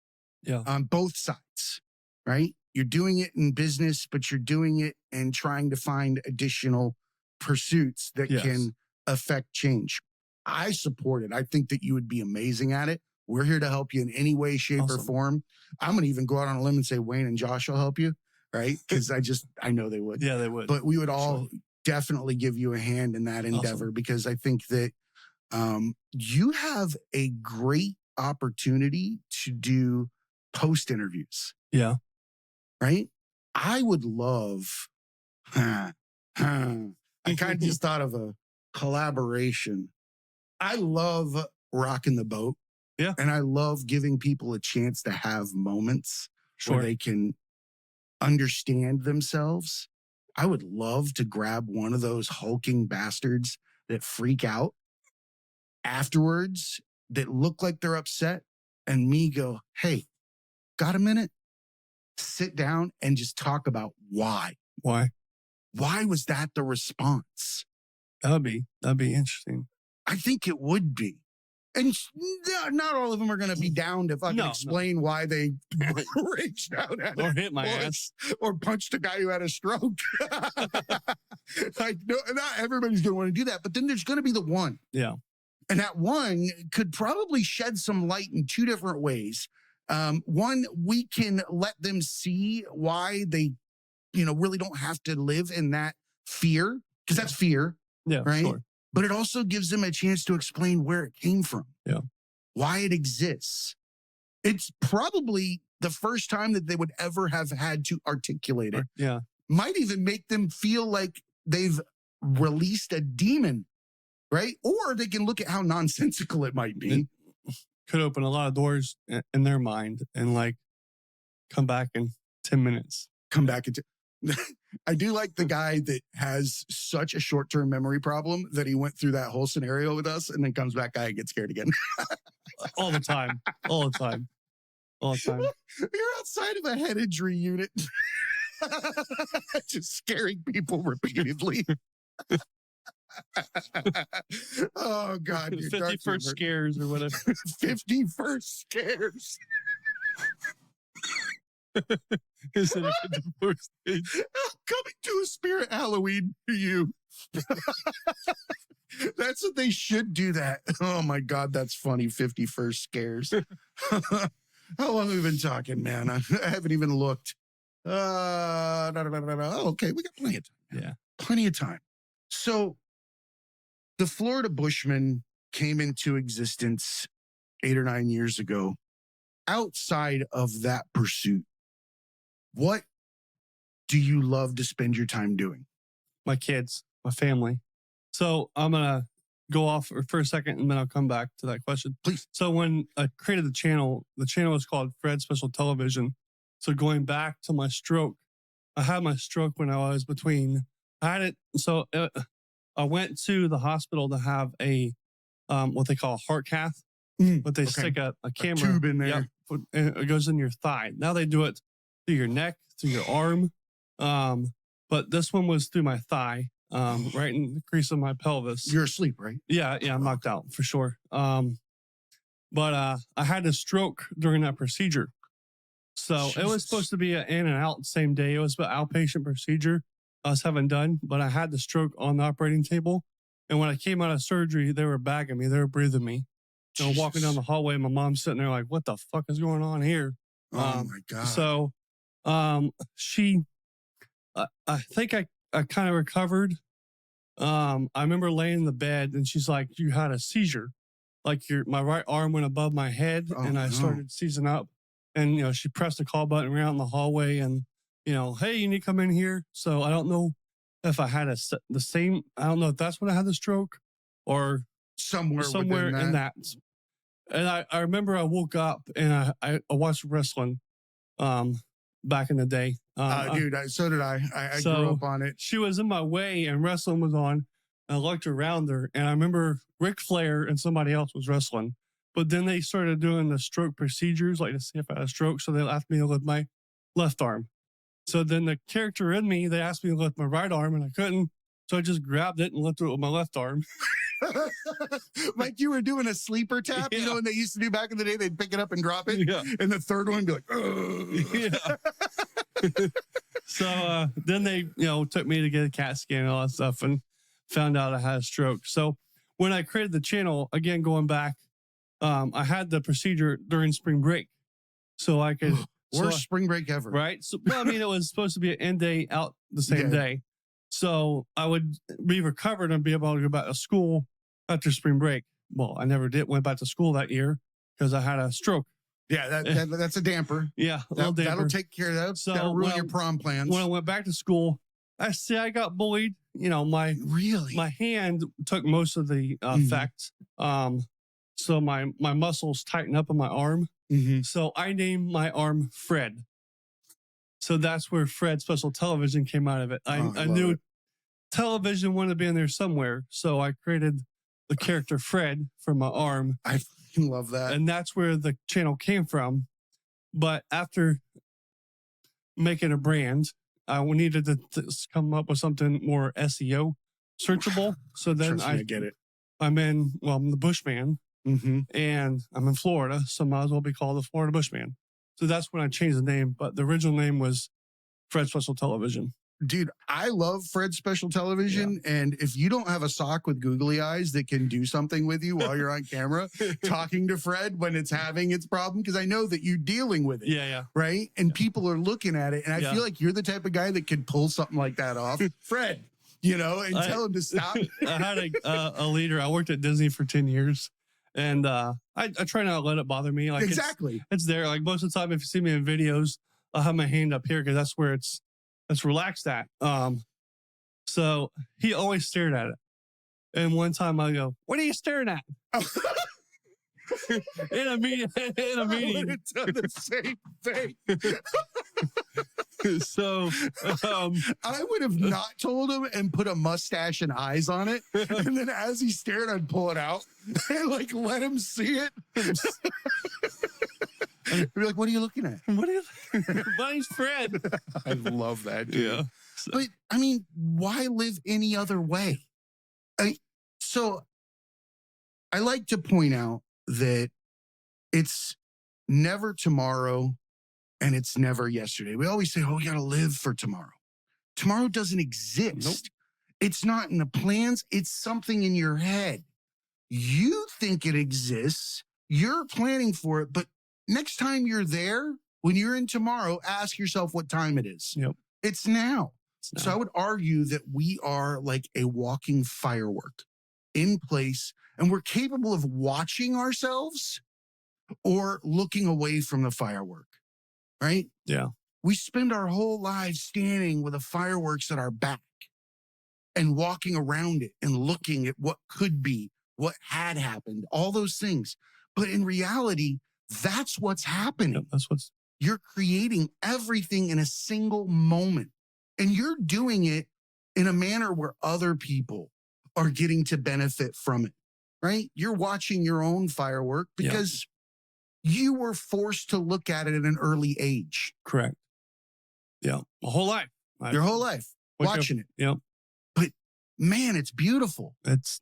Speaker 2: Yeah.
Speaker 1: on both sides, right? You're doing it in business, but you're doing it and trying to find additional pursuits that
Speaker 2: Yes.
Speaker 1: can affect change. I support it. I think that you would be amazing at it. We're here to help you in any way, shape, or
Speaker 2: Awesome.
Speaker 1: form. I'm going to even go out on a limb and say Wayne and Josh will help you, right? Because I know they would.
Speaker 2: Yeah, they would.
Speaker 1: But we would all
Speaker 2: Sure.
Speaker 1: definitely give you a hand in that endeavor
Speaker 2: Awesome.
Speaker 1: because I think that you have a great opportunity to do post interviews,
Speaker 2: Yeah.
Speaker 1: right? I would love, I kind of just thought of a collaboration. I love rocking the boat.
Speaker 2: Yeah.
Speaker 1: And I love giving people a chance to have moments
Speaker 2: Sure.
Speaker 1: where they can understand themselves. I would love to grab one of those hulking bastards that freak out afterwards, that look like they're upset, and me go, hey, got a minute? Sit down and just talk about why.
Speaker 2: Why?
Speaker 1: Why was that the response?
Speaker 2: That'd be interesting.
Speaker 1: I think it would be. And not all of them are going to be down to fucking explain why they reached out at
Speaker 2: or hit my ass
Speaker 1: or punched a guy who had a stroke. Like, no, not everybody's going to want to do that, but then there's going to be the one.
Speaker 2: Yeah.
Speaker 1: And that one could probably shed some light in two different ways. One, we can let them see why they, really don't have to live in that fear, because that's fear.
Speaker 2: Yeah,
Speaker 1: right?
Speaker 2: Sure.
Speaker 1: But it also gives them a chance to explain where it came from.
Speaker 2: Yeah.
Speaker 1: Why it exists. It's probably the first time that they would ever have had to articulate it.
Speaker 2: Yeah.
Speaker 1: Might even make them feel like they've released a demon, right? Or they can look at how nonsensical it might be.
Speaker 2: It could open a lot of doors in their mind and come back in 10 minutes.
Speaker 1: Come back into... I do like the guy that has such a short-term memory problem that he went through that whole scenario with us and then comes back and gets scared again.
Speaker 2: All the time. All the time. All the time.
Speaker 1: You're outside of a head injury unit. Just scaring people repeatedly. Oh, God.
Speaker 2: 51st scares or whatever.
Speaker 1: 51st scares.
Speaker 2: Instead of 54th stage.
Speaker 1: Coming to a spirit Halloween for you. That's what they should do that. Oh my God, that's funny. 51st scares. How long have we been talking, man? I haven't even looked. Okay, we got plenty of time.
Speaker 2: Yeah.
Speaker 1: Plenty of time. So the Florida Bushman came into existence 8 or 9 years ago. Outside of that pursuit, what do you love to spend your time doing?
Speaker 2: My kids, my family. So I'm going to go off for a second and then I'll come back to that question.
Speaker 1: Please.
Speaker 2: So when I created the channel was called Fred Special Television. So going back to my stroke, I had my stroke when I was I went to the hospital to have a, what they call a heart cath, but they stick a camera
Speaker 1: tube in there.
Speaker 2: Yep, and it goes in your thigh. Now they do it through your neck, through your arm. But this one was through my thigh, right in the crease of my pelvis.
Speaker 1: You're asleep, right?
Speaker 2: Yeah, I'm knocked out for sure. But I had a stroke during that procedure. So it was supposed to be an in and out same day. It was an outpatient procedure I was having done, but I had the stroke on the operating table. And when I came out of surgery, they were bagging me. They were breathing me. Walking down the hallway, my mom's sitting there like, what the fuck is going on here?
Speaker 1: Oh my God.
Speaker 2: So I think I kind of recovered. I remember laying in the bed and she's like, you had a seizure. Like my right arm went above my head and I started seizing up. And, she pressed the call button around the hallway and, hey, you need to come in here. So I don't know if I had the same, I don't know if that's when I had the stroke or somewhere in that. And I remember I woke up and I watched wrestling back in the day.
Speaker 1: Dude, so did I. I grew up on it.
Speaker 2: She was in my way and wrestling was on. I looked around her and I remember Ric Flair and somebody else was wrestling. But then they started doing the stroke procedures, like to see if I had a stroke. So they asked me to lift my left arm. So then the character in me, they asked me to lift my right arm and I couldn't. So I just grabbed it and lifted it with my left arm.
Speaker 1: Like you were doing a sleeper tap, you know, and they used to do back in the day, they'd pick it up and drop it.
Speaker 2: Yeah.
Speaker 1: And the third one would be like, ugh.
Speaker 2: Yeah. So then they, took me to get a CAT scan and all that stuff and found out I had a stroke. So when I created the channel, again, going back, I had the procedure during spring break. So I could.
Speaker 1: Worst spring break ever.
Speaker 2: Right. So, well, I mean, it was supposed to be an end day out the same day. So I would be recovered and be able to go back to school after spring break. Well, I never went back to school that year because I had a stroke.
Speaker 1: Yeah, that's a damper.
Speaker 2: Yeah, a little damper.
Speaker 1: That'll take care of that.
Speaker 2: So,
Speaker 1: that'll ruin your prom plans.
Speaker 2: When I went back to school, I got bullied. My hand took most of the effect. So my muscles tightened up in my arm.
Speaker 1: Mm-hmm.
Speaker 2: So I named my arm Fred. So that's where Fred Special Television came out of it. I knew television wanted to be in there somewhere. So I created the character Fred for my arm.
Speaker 1: I fucking love that.
Speaker 2: And that's where the channel came from. But after making a brand, I needed to come up with something more SEO searchable. So then I
Speaker 1: get it.
Speaker 2: I'm the Bushman.
Speaker 1: Mm-hmm.
Speaker 2: And I'm in Florida, so might as well be called the Florida Bushman. So that's when I changed the name, but the original name was Fred Special Television.
Speaker 1: Dude, I love Fred Special Television. Yeah. And if you don't have a sock with googly eyes that can do something with you while you're on camera, talking to Fred when it's having its problem, because I know that you're dealing with it.
Speaker 2: Yeah.
Speaker 1: Right? And people are looking at it. And I feel like you're the type of guy that could pull something like that off. Fred, and tell him to stop.
Speaker 2: I had a leader. I worked at Disney for 10 years. And I try not to let it bother me. Like
Speaker 1: exactly.
Speaker 2: It's there. Like most of the time, if you see me in videos, I'll have my hand up here because that's where it's relaxed at. So he always stared at it. And one time I go, "What are you staring at?" in a meeting. I would have done the same thing. So
Speaker 1: I would have not told him and put a mustache and eyes on it. And then as he stared, I'd pull it out and let him see it. I'd be like, what are you looking at?
Speaker 2: What are you? My name's Fred.
Speaker 1: I love that, dude.
Speaker 2: Yeah.
Speaker 1: But I mean, why live any other way? So I like to point out that it's never tomorrow and it's never yesterday. We always say, we got to live for tomorrow. Tomorrow doesn't exist. Nope. It's not in the plans. It's something in your head. You think it exists. You're planning for it. But next time you're there, when you're in tomorrow, ask yourself what time it is.
Speaker 2: Yep.
Speaker 1: It's now. So I would argue that we are like a walking firework in place, and we're capable of watching ourselves or looking away from the firework, right?
Speaker 2: Yeah.
Speaker 1: We spend our whole lives standing with the fireworks at our back and walking around it and looking at what could be, what had happened, all those things. But in reality, that's what's happening.
Speaker 2: Yep,
Speaker 1: you're creating everything in a single moment. And you're doing it in a manner where other people are getting to benefit from it, right? You're watching your own firework because you were forced to look at it at an early age.
Speaker 2: Correct. Yeah. My whole life.
Speaker 1: Your whole life watching it.
Speaker 2: Yeah.
Speaker 1: But man, it's beautiful.
Speaker 2: It's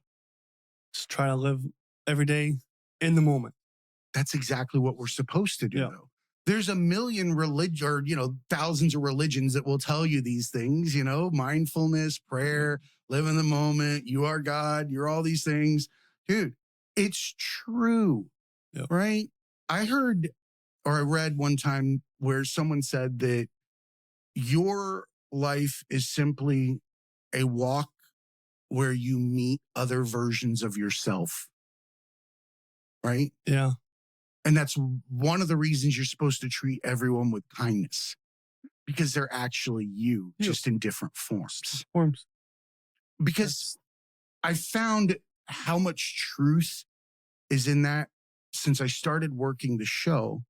Speaker 2: just try to live every day in the moment.
Speaker 1: That's exactly what we're supposed to do, though. There's a million thousands of religions that will tell you these things, mindfulness, prayer, live in the moment, you are God, you're all these things. Dude, it's true, right? I heard or I read one time where someone said that your life is simply a walk where you meet other versions of yourself, right?
Speaker 2: Yeah.
Speaker 1: And that's one of the reasons you're supposed to treat everyone with kindness, because they're actually you, just in different forms. Because I found how much truth is in that since I started working the show,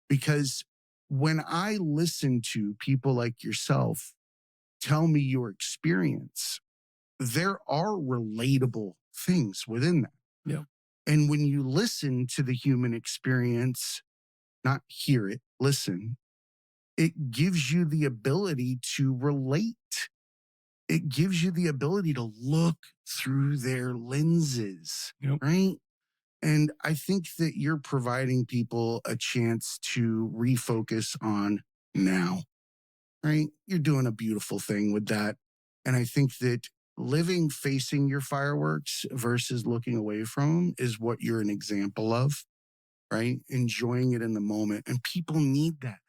Speaker 1: because when I listen to people like yourself tell me your experience, there are relatable things within that.
Speaker 2: Yeah.
Speaker 1: And when you listen to the human experience, not hear it, listen, it gives you the ability to relate. it gives you the ability to look through their lenses,
Speaker 2: Yep.
Speaker 1: right? And I think that you're providing people a chance to refocus on now, right? You're doing a beautiful thing with that. And I think that living facing your fireworks versus looking away from them is what you're an example of, right? Enjoying it in the moment. And people need that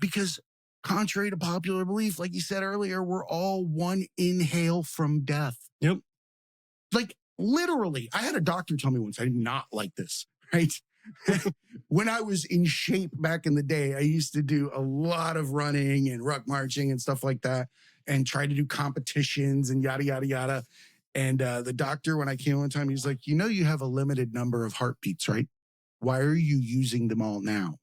Speaker 1: because, contrary to popular belief, like you said earlier, we're all one inhale from death.
Speaker 2: Yep.
Speaker 1: Like literally, I had a doctor tell me once, I did not like this, right? When I was in shape back in the day, I used to do a lot of running and ruck marching and stuff like that and try to do competitions and yada, yada, yada. And the doctor, when I came one time, he's like, you have a limited number of heartbeats, right? Why are you using them all now?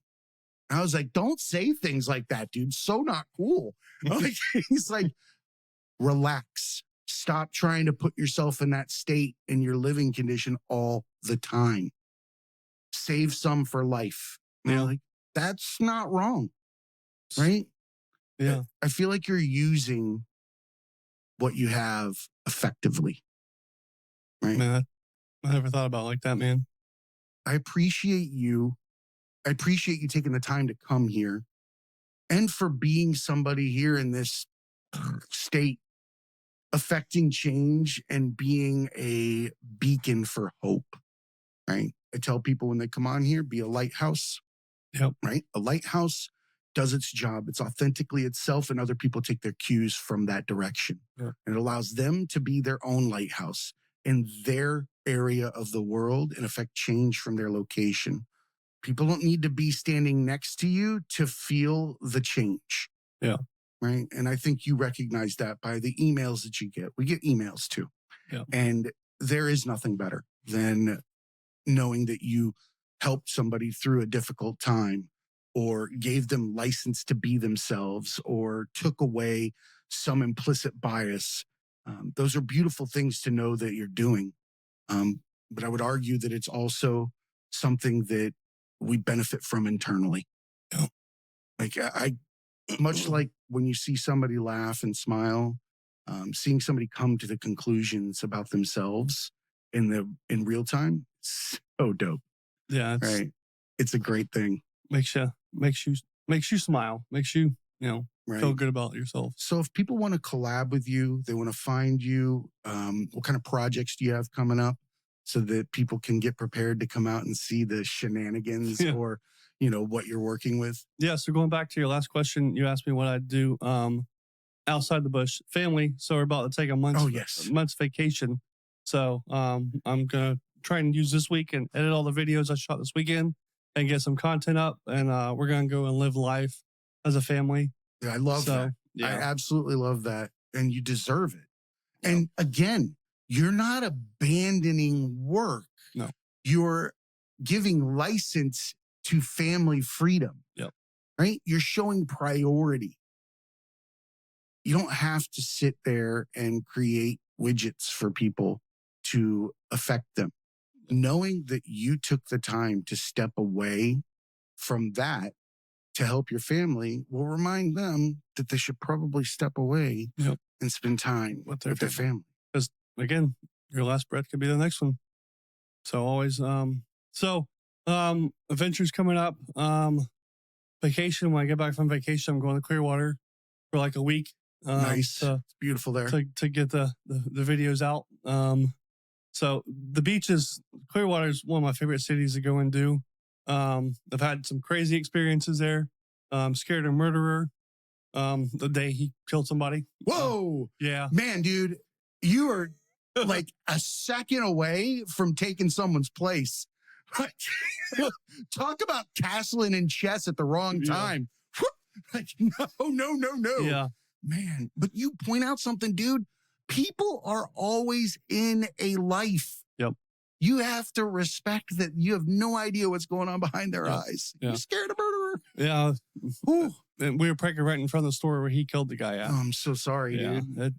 Speaker 1: I was like, don't say things like that, dude. So not cool. Like, he's like, relax. Stop trying to put yourself in that state in your living condition all the time. Save some for life.
Speaker 2: Yeah.
Speaker 1: Like, that's not wrong, right?
Speaker 2: Yeah.
Speaker 1: I feel like you're using what you have effectively, right?
Speaker 2: Man, I never thought about it like that, man.
Speaker 1: I appreciate you. I appreciate you taking the time to come here and for being somebody here in this state, affecting change and being a beacon for hope, right? I tell people when they come on here, be a lighthouse,
Speaker 2: Yep.
Speaker 1: right? A lighthouse does its job. It's authentically itself, and other people take their cues from that direction.
Speaker 2: Yeah.
Speaker 1: And it allows them to be their own lighthouse in their area of the world and affect change from their location. People don't need to be standing next to you to feel the change.
Speaker 2: Yeah.
Speaker 1: Right. And I think you recognize that by the emails that you get. We get emails too.
Speaker 2: Yeah.
Speaker 1: And there is nothing better than knowing that you helped somebody through a difficult time or gave them license to be themselves or took away some implicit bias. Those are beautiful things to know that you're doing. But I would argue that it's also something that we benefit from internally.
Speaker 2: Yeah.
Speaker 1: Like I much like when you see somebody laugh and smile, seeing somebody come to the conclusions about themselves in real time, so dope.
Speaker 2: Yeah.
Speaker 1: Right. It's a great thing.
Speaker 2: Makes you smile, makes you, feel
Speaker 1: Right.
Speaker 2: good about yourself.
Speaker 1: So if people want to collab with you, they want to find you, what kind of projects do you have coming up so that people can get prepared to come out and see the shenanigans
Speaker 2: Yeah.
Speaker 1: or, what you're working with?
Speaker 2: Yeah. So going back to your last question, you asked me what I'd do outside the bush. Family. So we're about to take a month's vacation. So I'm gonna try and use this week and edit all the videos I shot this weekend and get some content up. And we're gonna go and live life as a family.
Speaker 1: Yeah, I love that.
Speaker 2: Yeah.
Speaker 1: I absolutely love that. And you deserve it.
Speaker 2: Yep.
Speaker 1: And again, you're not abandoning work.
Speaker 2: No.
Speaker 1: You're giving license to family freedom.
Speaker 2: Yep.
Speaker 1: Right? You're showing priority. You don't have to sit there and create widgets for people to affect them. Knowing that you took the time to step away from that to help your family will remind them that they should probably step away
Speaker 2: Yep.
Speaker 1: and spend time with their family.
Speaker 2: Because again, your last breath could be the next one. So always, adventures coming up. Vacation. When I get back from vacation, I'm going to Clearwater for like a week.
Speaker 1: Nice. It's beautiful there.
Speaker 2: To get the videos out. So the beaches, Clearwater is one of my favorite cities to go and do. I've had some crazy experiences there. Scared a murderer the day he killed somebody.
Speaker 1: Whoa.
Speaker 2: Yeah.
Speaker 1: Man, dude, you are like a second away from taking someone's place. Talk about castling in chess at the wrong time. Like, no.
Speaker 2: Yeah.
Speaker 1: Man, but you point out something, dude. People are always in a life.
Speaker 2: Yep.
Speaker 1: You have to respect that you have no idea what's going on behind their eyes.
Speaker 2: Yeah.
Speaker 1: You're scared of murderer.
Speaker 2: Yeah.
Speaker 1: Ooh.
Speaker 2: And we were pregnant right in front of the store where he killed the guy at.
Speaker 1: Oh, I'm so sorry, dude.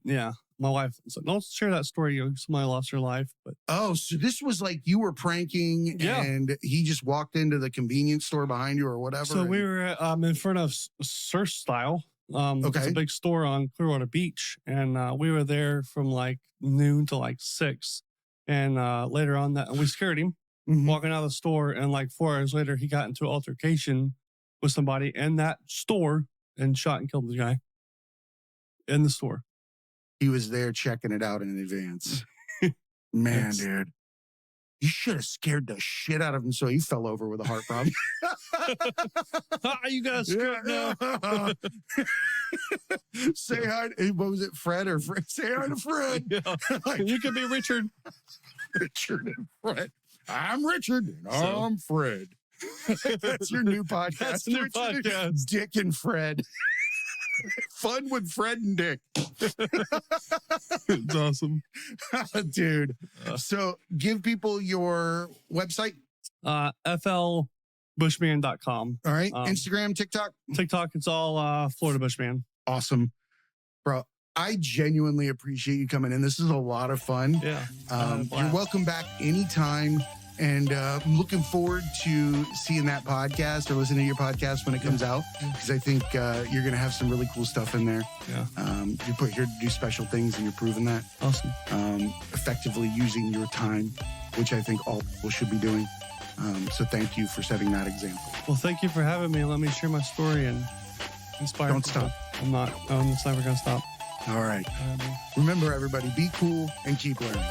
Speaker 2: My wife said, don't share that story. Somebody lost her life. But
Speaker 1: so this was like you were pranking and he just walked into the convenience store behind you or whatever.
Speaker 2: So we were in front of Surf Style. It's
Speaker 1: Okay.
Speaker 2: a big store on Clearwater Beach, and we were there from like noon to like 6. And later on that, we scared him
Speaker 1: Mhm.
Speaker 2: walking out of the store, and like 4 hours later, he got into an altercation with somebody in that store and shot and killed the guy in the store.
Speaker 1: He was there checking it out in advance. Man,
Speaker 2: Yes.
Speaker 1: dude. You should have scared the shit out of him so he fell over with a heart problem.
Speaker 2: You got scared now.
Speaker 1: Say hi. What was it, Fred or Fred? Say hi to Fred.
Speaker 2: Yeah.
Speaker 1: Like,
Speaker 2: You could be Richard.
Speaker 1: Richard and Fred. I'm Richard and
Speaker 2: So-
Speaker 1: I'm Fred. That's your new podcast.
Speaker 2: That's the new
Speaker 1: Richard and
Speaker 2: podcast.
Speaker 1: Dick and Fred. Fun with Fred and Dick.
Speaker 2: It's awesome.
Speaker 1: Dude. So give people your website.
Speaker 2: FLBushman.com.
Speaker 1: All right.
Speaker 2: Um,
Speaker 1: Instagram, TikTok.
Speaker 2: TikTok, it's all Florida Bushman.
Speaker 1: Awesome. Bro, I genuinely appreciate you coming in. This is a lot of fun.
Speaker 2: Yeah.
Speaker 1: You're welcome back anytime. And I'm looking forward to seeing that podcast or listening to your podcast when it comes out, because I think you're going to have some really cool stuff in there.
Speaker 2: Yeah.
Speaker 1: You're put here to do special things, and you're proving that.
Speaker 2: Awesome.
Speaker 1: Effectively using your time, which I think all people should be doing. So thank you for setting that example.
Speaker 2: Well, thank you for having me. Let me share my story and inspire
Speaker 1: Don't
Speaker 2: people.
Speaker 1: stop.
Speaker 2: I'm not. It's never going to stop.
Speaker 1: All right. Remember, everybody, be cool and keep learning.